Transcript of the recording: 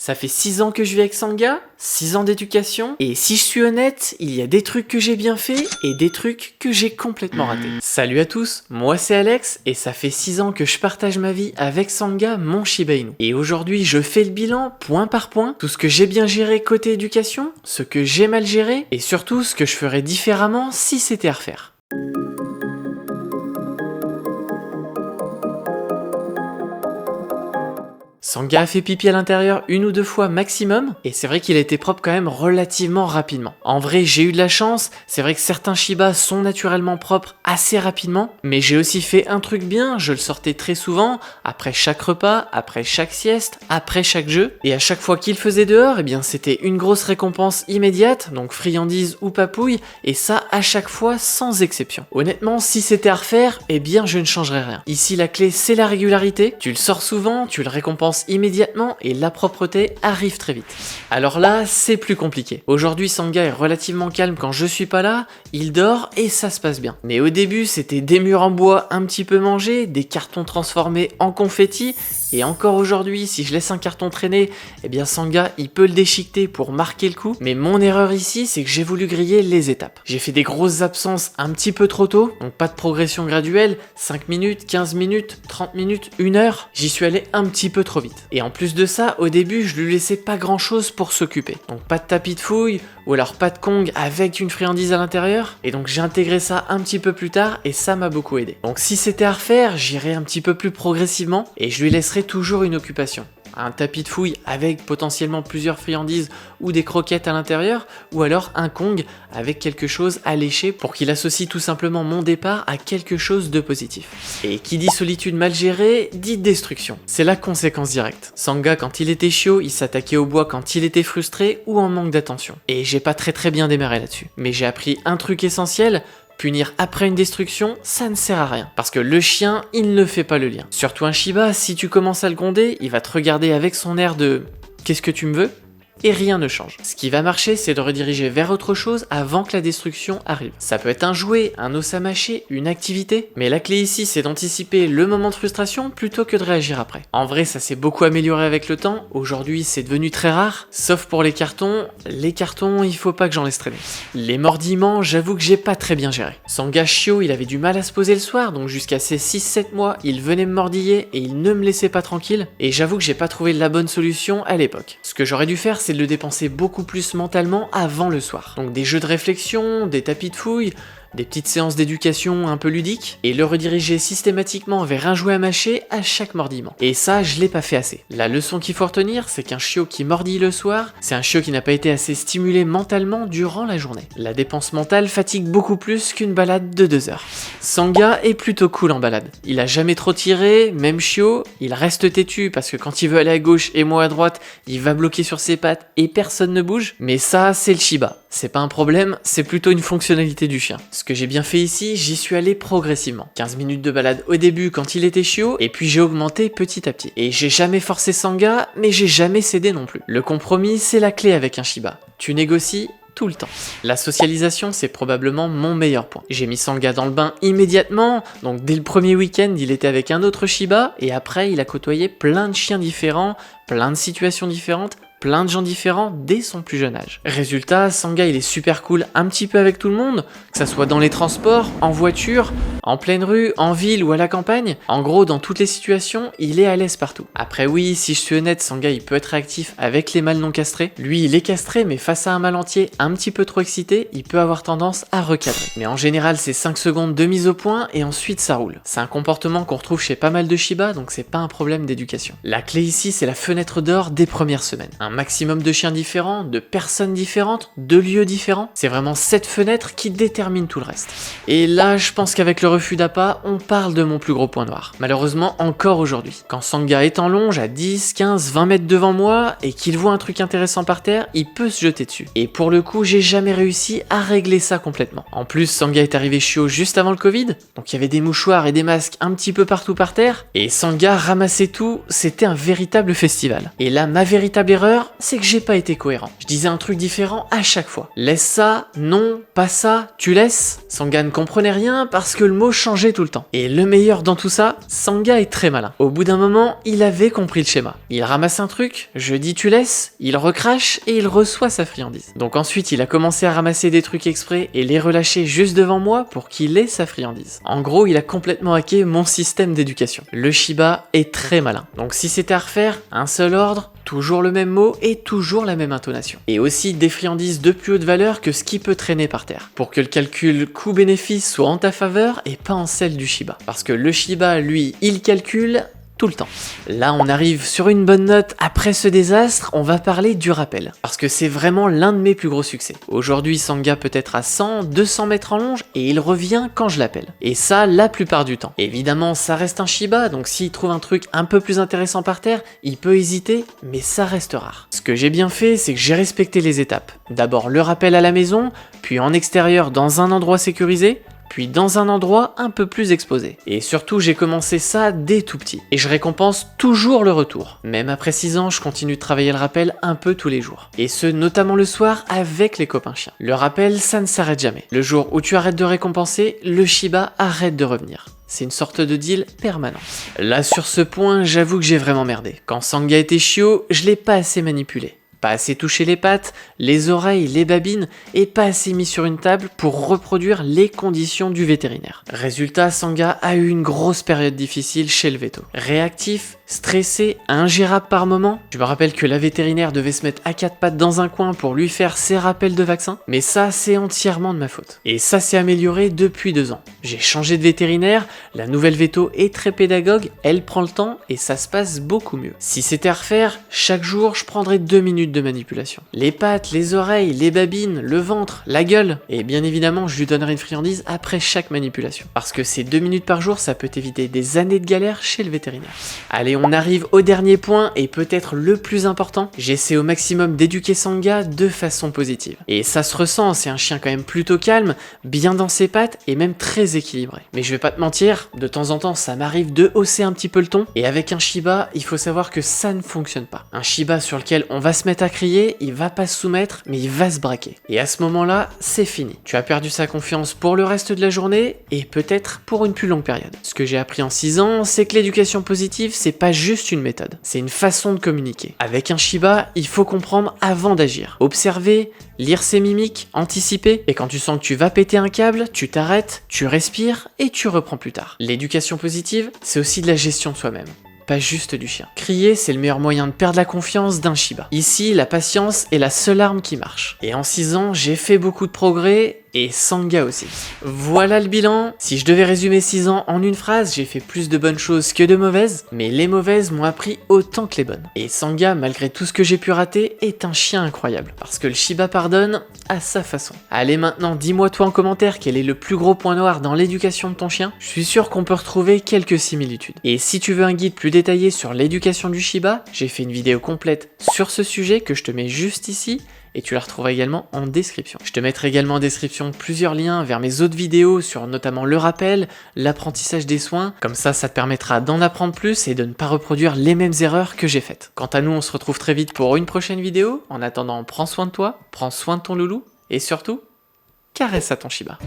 Ça fait 6 ans que je vis avec Sangha, 6 ans d'éducation, et si je suis honnête, il y a des trucs que j'ai bien fait et des trucs que j'ai complètement ratés. Salut à tous, moi c'est Alex, et ça fait 6 ans que je partage ma vie avec Sangha, mon Shiba Inu. Et aujourd'hui, je fais le bilan, point par point, tout ce que j'ai bien géré côté éducation, ce que j'ai mal géré, et surtout ce que je ferais différemment si c'était à refaire. Sangha a fait pipi à l'intérieur 1 ou 2 fois maximum, et c'est vrai qu'il a été propre quand même relativement rapidement. En vrai, j'ai eu de la chance, c'est vrai que certains Shiba sont naturellement propres assez rapidement, mais j'ai aussi fait un truc bien, je le sortais très souvent, après chaque repas, après chaque sieste, après chaque jeu, et à chaque fois qu'il faisait dehors, eh bien c'était une grosse récompense immédiate, donc friandise ou papouille, et ça à chaque fois sans exception. Honnêtement, si c'était à refaire, eh bien je ne changerais rien. Ici la clé c'est la régularité, tu le sors souvent, tu le récompenses immédiatement et la propreté arrive très vite. Alors là, c'est plus compliqué. Aujourd'hui, Sangha est relativement calme quand je suis pas là, il dort et ça se passe bien. Mais au début, c'était des murs en bois un petit peu mangés, des cartons transformés en confetti, et encore aujourd'hui, si je laisse un carton traîner, eh bien Sangha, il peut le déchiqueter pour marquer le coup. Mais mon erreur ici, c'est que j'ai voulu griller les étapes. J'ai fait des grosses absences un petit peu trop tôt, donc pas de progression graduelle, 5 minutes, 15 minutes, 30 minutes, 1 heure. J'y suis allé un petit peu trop vite. Et en plus de ça, au début, je lui laissais pas grand chose pour s'occuper. Donc pas de tapis de fouille, ou alors pas de Kong avec une friandise à l'intérieur. Et donc j'ai intégré ça un petit peu plus tard et ça m'a beaucoup aidé. Donc si c'était à refaire, j'irais un petit peu plus progressivement et je lui laisserais toujours une occupation. Un tapis de fouille avec potentiellement plusieurs friandises ou des croquettes à l'intérieur, ou alors un Kong avec quelque chose à lécher pour qu'il associe tout simplement mon départ à quelque chose de positif. Et qui dit solitude mal gérée, dit destruction. C'est la conséquence directe. Sangha, quand il était chiot, il s'attaquait au bois quand il était frustré ou en manque d'attention. Et j'ai pas très bien démarré là-dessus. Mais j'ai appris un truc essentiel: punir après une destruction, ça ne sert à rien. Parce que le chien, il ne fait pas le lien. Surtout un Shiba, si tu commences à le gronder, il va te regarder avec son air de « qu'est-ce que tu me veux ?» et rien ne change. Ce qui va marcher, c'est de rediriger vers autre chose avant que la destruction arrive. Ça peut être un jouet, un os à mâcher, une activité, mais la clé ici, c'est d'anticiper le moment de frustration plutôt que de réagir après. En vrai, ça s'est beaucoup amélioré avec le temps. Aujourd'hui, c'est devenu très rare, sauf pour les cartons. Les cartons, il faut pas que j'en laisse traîner. Les mordillements, j'avoue que j'ai pas très bien géré. Sangha chiot, il avait du mal à se poser le soir, donc jusqu'à ses 6-7 mois, il venait me mordiller et il ne me laissait pas tranquille. Et j'avoue que j'ai pas trouvé la bonne solution à l'époque. Ce que j'aurais dû faire, c'est de le dépenser beaucoup plus mentalement avant le soir. Donc des jeux de réflexion, des tapis de fouille, des petites séances d'éducation un peu ludiques, et le rediriger systématiquement vers un jouet à mâcher à chaque mordillement. Et ça, je l'ai pas fait assez. La leçon qu'il faut retenir, c'est qu'un chiot qui mordille le soir, c'est un chiot qui n'a pas été assez stimulé mentalement durant la journée. La dépense mentale fatigue beaucoup plus qu'une balade de 2 heures. Sangha est plutôt cool en balade. Il a jamais trop tiré, même chiot, il reste têtu parce que quand il veut aller à gauche et moi à droite, il va bloquer sur ses pattes et personne ne bouge. Mais ça, c'est le Shiba. C'est pas un problème, c'est plutôt une fonctionnalité du chien. Ce que j'ai bien fait ici, j'y suis allé progressivement. 15 minutes de balade au début quand il était chiot, et puis j'ai augmenté petit à petit. Et j'ai jamais forcé Sangha, mais j'ai jamais cédé non plus. Le compromis, c'est la clé avec un Shiba. Tu négocies tout le temps. La socialisation, c'est probablement mon meilleur point. J'ai mis Sangha dans le bain immédiatement, donc dès le premier week-end, il était avec un autre Shiba, et après, il a côtoyé plein de chiens différents, plein de situations différentes, plein de gens différents dès son plus jeune âge. Résultat, Sangha il est super cool un petit peu avec tout le monde, que ça soit dans les transports, en voiture, en pleine rue, en ville ou à la campagne. En gros, dans toutes les situations, il est à l'aise partout. Après oui, si je suis honnête, Sangha il peut être réactif avec les mâles non castrés. Lui, il est castré, mais face à un mâle entier un petit peu trop excité, il peut avoir tendance à recadrer. Mais en général, c'est 5 secondes de mise au point et ensuite ça roule. C'est un comportement qu'on retrouve chez pas mal de Shiba, donc c'est pas un problème d'éducation. La clé ici, c'est la fenêtre d'or des premières semaines. Un maximum de chiens différents, de personnes différentes, de lieux différents. C'est vraiment cette fenêtre qui détermine tout le reste. Et là, je pense qu'avec le refus d'appât, on parle de mon plus gros point noir. Malheureusement, encore aujourd'hui. Quand Sangha est en longe à 10, 15, 20 mètres devant moi et qu'il voit un truc intéressant par terre, il peut se jeter dessus. Et pour le coup, j'ai jamais réussi à régler ça complètement. En plus, Sangha est arrivé chiot juste avant le Covid, donc il y avait des mouchoirs et des masques un petit peu partout par terre, et Sangha ramassait tout, c'était un véritable festival. Et là, ma véritable erreur, l'erreur, c'est que j'ai pas été cohérent. Je disais un truc différent à chaque fois. Laisse ça, non, pas ça, tu laisses. Sangha ne comprenait rien parce que le mot changeait tout le temps. Et le meilleur dans tout ça, Sangha est très malin. Au bout d'un moment, il avait compris le schéma. Il ramasse un truc, je dis tu laisses, il recrache et il reçoit sa friandise. Donc ensuite, il a commencé à ramasser des trucs exprès et les relâcher juste devant moi pour qu'il ait sa friandise. En gros, il a complètement hacké mon système d'éducation. Le Shiba est très malin. Donc si c'était à refaire, un seul ordre, toujours le même mot et toujours la même intonation. Et aussi des friandises de plus haute valeur que ce qui peut traîner par terre. Pour que le calcul coût-bénéfice soit en ta faveur et pas en celle du Shiba. Parce que le Shiba, lui, il calcule tout le temps. Là, on arrive sur une bonne note. Après ce désastre, on va parler du rappel. Parce que c'est vraiment l'un de mes plus gros succès. Aujourd'hui, Sangha peut être à 100, 200 mètres en longe et il revient quand je l'appelle. Et ça, la plupart du temps. Évidemment, ça reste un Shiba, donc s'il trouve un truc un peu plus intéressant par terre, il peut hésiter, mais ça reste rare. Ce que j'ai bien fait, c'est que j'ai respecté les étapes. D'abord le rappel à la maison, puis en extérieur dans un endroit sécurisé, puis dans un endroit un peu plus exposé. Et surtout, j'ai commencé ça dès tout petit. Et je récompense toujours le retour. Même après 6 ans, je continue de travailler le rappel un peu tous les jours. Et ce, notamment le soir avec les copains chiens. Le rappel, ça ne s'arrête jamais. Le jour où tu arrêtes de récompenser, le Shiba arrête de revenir. C'est une sorte de deal permanent. Là, sur ce point, j'avoue que j'ai vraiment merdé. Quand Sangha était chiot, je l'ai pas assez manipulé. Pas assez touché les pattes, les oreilles, les babines, et pas assez mis sur une table pour reproduire les conditions du vétérinaire. Résultat, Sangha a eu une grosse période difficile chez le véto. Réactif, stressé, ingérable par moment. Je me rappelle que la vétérinaire devait se mettre à 4 pattes dans un coin pour lui faire ses rappels de vaccin, mais ça, c'est entièrement de ma faute. Et ça s'est amélioré depuis 2 ans. J'ai changé de vétérinaire, la nouvelle véto est très pédagogue, elle prend le temps et ça se passe beaucoup mieux. Si c'était à refaire, chaque jour, je prendrais 2 minutes de manipulation. Les pattes, les oreilles, les babines, le ventre, la gueule. Et bien évidemment, je lui donnerai une friandise après chaque manipulation. Parce que ces 2 minutes par jour, ça peut éviter des années de galère chez le vétérinaire. Allez, on arrive au dernier point et peut-être le plus important. J'essaie au maximum d'éduquer Sangha de façon positive. Et ça se ressent, c'est un chien quand même plutôt calme, bien dans ses pattes et même très équilibré. Mais je vais pas te mentir, de temps en temps, ça m'arrive de hausser un petit peu le ton. Et avec un Shiba, il faut savoir que ça ne fonctionne pas. Un Shiba sur lequel on va se mettre à crier, il va pas se soumettre, mais il va se braquer. Et à ce moment-là, c'est fini. Tu as perdu sa confiance pour le reste de la journée et peut-être pour une plus longue période. Ce que j'ai appris en 6 ans, c'est que l'éducation positive, c'est pas juste une méthode, c'est une façon de communiquer. Avec un Shiba, il faut comprendre avant d'agir. Observer, lire ses mimiques, anticiper, et quand tu sens que tu vas péter un câble, tu t'arrêtes, tu respires et tu reprends plus tard. L'éducation positive, c'est aussi de la gestion de soi-même. Pas juste du chien. Crier, c'est le meilleur moyen de perdre la confiance d'un Shiba. Ici, la patience est la seule arme qui marche. Et en 6 ans, j'ai fait beaucoup de progrès, et Sangha aussi. Voilà le bilan. Si je devais résumer 6 ans en une phrase, j'ai fait plus de bonnes choses que de mauvaises, mais les mauvaises m'ont appris autant que les bonnes. Et Sangha, malgré tout ce que j'ai pu rater, est un chien incroyable. Parce que le Shiba pardonne à sa façon. Allez maintenant, dis-moi toi en commentaire quel est le plus gros point noir dans l'éducation de ton chien. Je suis sûr qu'on peut retrouver quelques similitudes. Et si tu veux un guide plus détaillé sur l'éducation du Shiba, j'ai fait une vidéo complète sur ce sujet que je te mets juste ici, et tu la retrouveras également en description. Je te mettrai également en description plusieurs liens vers mes autres vidéos sur notamment le rappel, l'apprentissage des soins, comme ça te permettra d'en apprendre plus et de ne pas reproduire les mêmes erreurs que j'ai faites. Quant à nous, on se retrouve très vite pour une prochaine vidéo. En attendant, prends soin de toi, prends soin de ton loulou, et surtout, caresse à ton Shiba.